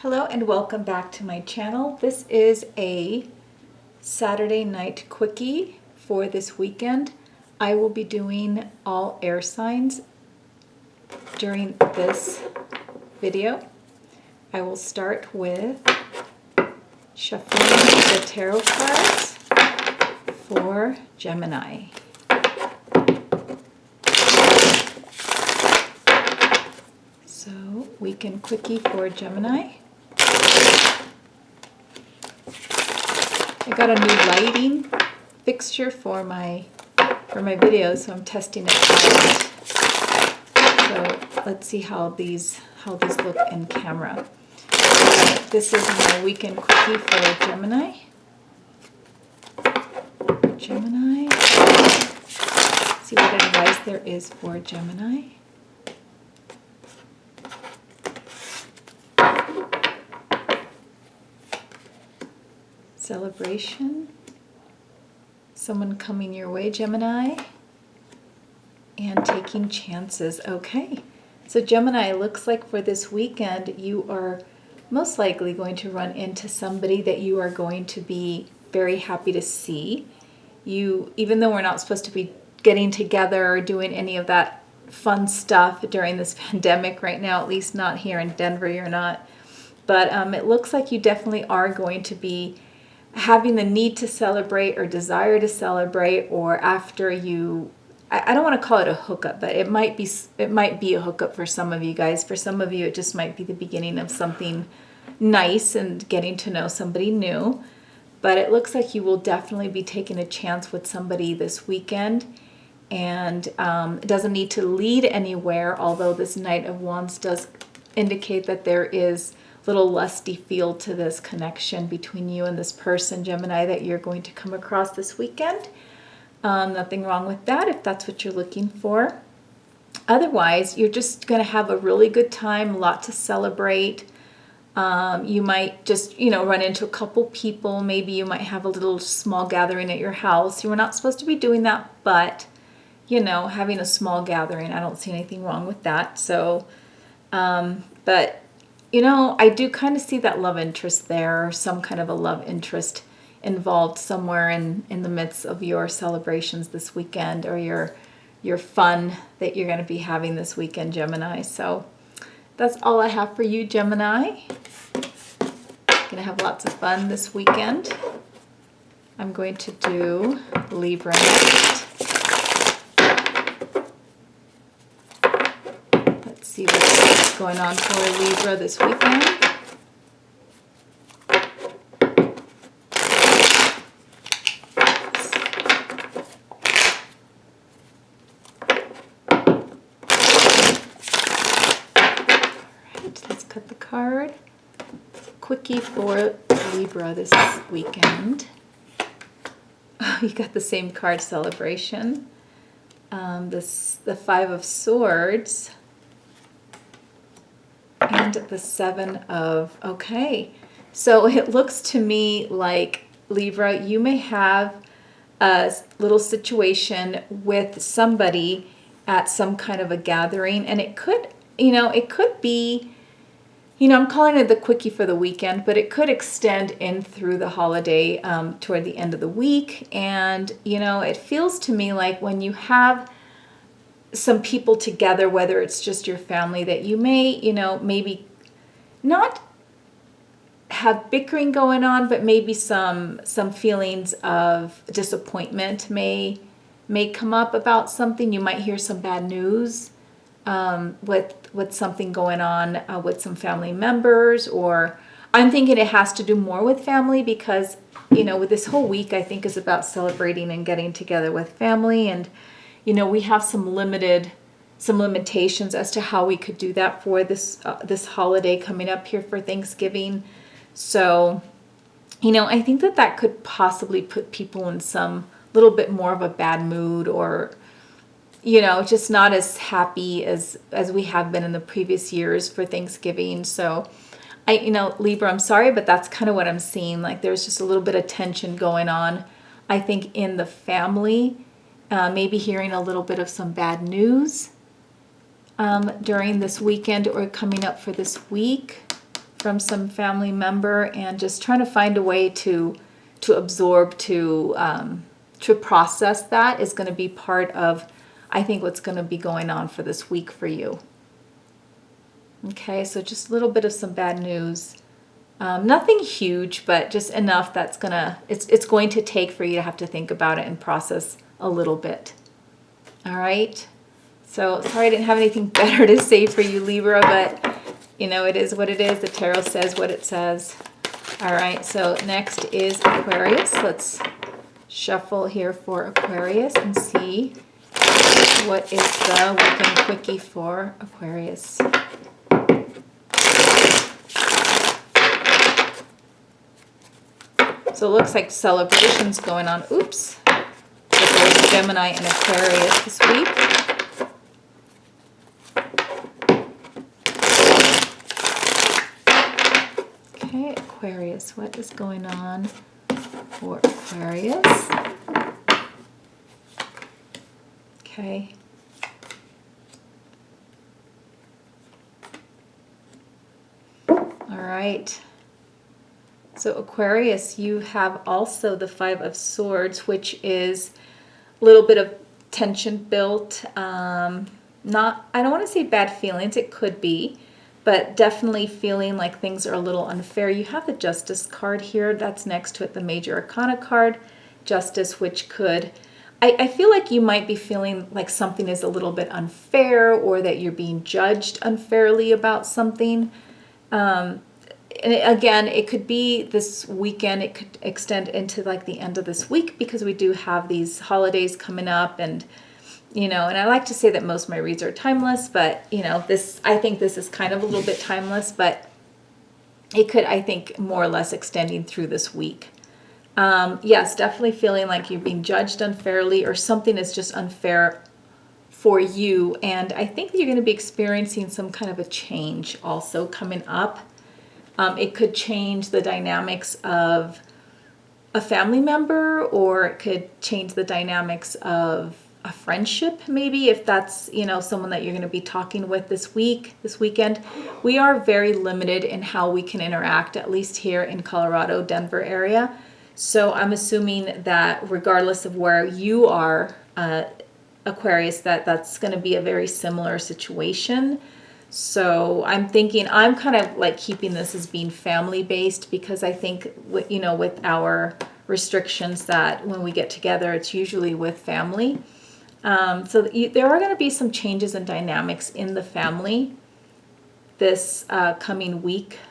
Hello and welcome back to my channel. This is a Saturday night quickie for this weekend. I will be doing all air signs during this video. I will start with shuffling the tarot cards for Gemini. So weekend quickie for Gemini. I got a new lighting fixture for my videos, so I'm testing it out. So let's see how these look in camera. This is my weekend quickie for Gemini. Gemini. Let's see what advice there is for Gemini. Celebration, someone coming your way, Gemini, and taking chances. Okay, so Gemini, looks like for this weekend you are most likely going to run into somebody that you are going to be very happy to see. Even though we're not supposed to be getting together or doing any of that fun stuff during this pandemic right now, at least not here in Denver, you're not. But it looks like you definitely are going to be having the need to celebrate or desire to celebrate, or after you, I don't want to call it a hookup, but it might be a hookup for some of you guys. For some of you, it just might be the beginning of something nice and getting to know somebody new. But it looks like you will definitely be taking a chance with somebody this weekend, and it doesn't need to lead anywhere, although this Knight of Wands does indicate that there is little lusty feel to this connection between you and this person, Gemini, that you're going to come across this weekend. Nothing wrong with that if that's what you're looking for. Otherwise, you're just going to have a really good time, a lot to celebrate. You might just, run into a couple people. Maybe you might have a little small gathering at your house. You were not supposed to be doing that, but, having a small gathering, I don't see anything wrong with that. So, but I do kind of see that love interest there, or some kind of a love interest involved somewhere in the midst of your celebrations this weekend, or your fun that you're going to be having this weekend, Gemini. So that's all I have for you, Gemini. Going to have lots of fun this weekend. I'm going to do Libra next. Let's see what's going on for Libra this weekend. Alright, let's cut the card. Quickie for Libra this weekend. Oh, you got the same card, Celebration. The Five of Swords. And the Seven of, okay. So it looks to me like, Libra, you may have a little situation with somebody at some kind of a gathering, and it could, it could be, I'm calling it the quickie for the weekend, but it could extend in through the holiday, toward the end of the week. And, it feels to me like when you have some people together, whether it's just your family, that you may, maybe not have bickering going on, but maybe some feelings of disappointment may come up about something. You might hear some bad news with something going on with some family members, or I'm thinking it has to do more with family, because with this whole week, I think, is about celebrating and getting together with family. And we have some limitations as to how we could do that for this holiday coming up here for Thanksgiving. So, I think that could possibly put people in some little bit more of a bad mood, or, just not as happy as we have been in the previous years for Thanksgiving. So, Libra, I'm sorry, but that's kind of what I'm seeing. Like, there's just a little bit of tension going on, I think, in the family. Maybe hearing a little bit of some bad news during this weekend or coming up for this week from some family member, and just trying to find a way to absorb, to process that is going to be part of, I think, what's going to be going on for this week for you. Okay, so just a little bit of some bad news. Nothing huge, but just enough that's it's going to take for you to have to think about it and process a little bit. All right. So sorry I didn't have anything better to say for you, Libra, but you know, it is what it is. The tarot says what it says. All right. So next is Aquarius. Let's shuffle here for Aquarius and see what is the weekend quickie for Aquarius. So it looks like celebrations going on. Oops. With both Gemini and Aquarius this week. Okay, Aquarius. What is going on for Aquarius? Okay. All right. So Aquarius, you have also the Five of Swords, which is a little bit of tension built. I don't want to say bad feelings, it could be, but definitely feeling like things are a little unfair. You have the Justice card here. That's next to it, the Major Arcana card, Justice, which could, I feel like you might be feeling like something is a little bit unfair, or that you're being judged unfairly about something. And again, it could be this weekend. It could extend into like the end of this week, because we do have these holidays coming up, and you know, and I like to say that most of my reads are timeless, but you know, I think this is kind of a little bit timeless, but it could, I think, more or less extending through this week. Yes, definitely feeling like you're being judged unfairly, or something is just unfair for you. And I think that you're going to be experiencing some kind of a change also coming up. It could change the dynamics of a family member, or it could change the dynamics of a friendship, maybe, if that's, you know, someone that you're going to be talking with this weekend. We are very limited in how we can interact, at least here in Colorado, Denver area. So I'm assuming that regardless of where you are, Aquarius, that's going to be a very similar situation. So I'm thinking, I'm kind of like keeping this as being family based, because I think, you know, with our restrictions, that when we get together, it's usually with family. So there are going to be some changes and dynamics in the family this coming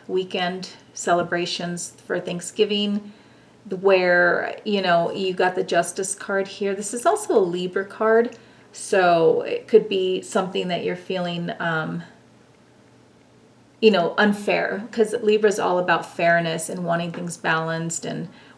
weekend, celebrations for Thanksgiving, where, you know, you got the Justice card here. This is also a Libra card, so it could be something that you're feeling, you know, unfair, because Libra is all about fairness and wanting things balanced,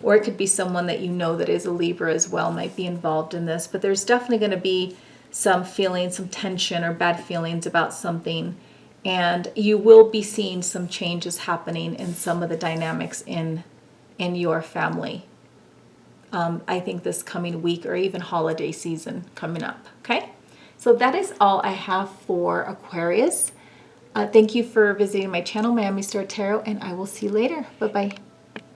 or it could be someone that you know that is a Libra as well might be involved in this. But there's definitely going to be some feelings, some tension or bad feelings about something, and you will be seeing some changes happening in some of the dynamics in your family. I think this coming week, or even holiday season coming up. Okay, so that is all I have for Aquarius. Thank you for visiting my channel, Miami Star Tarot, and I will see you later. Bye-bye.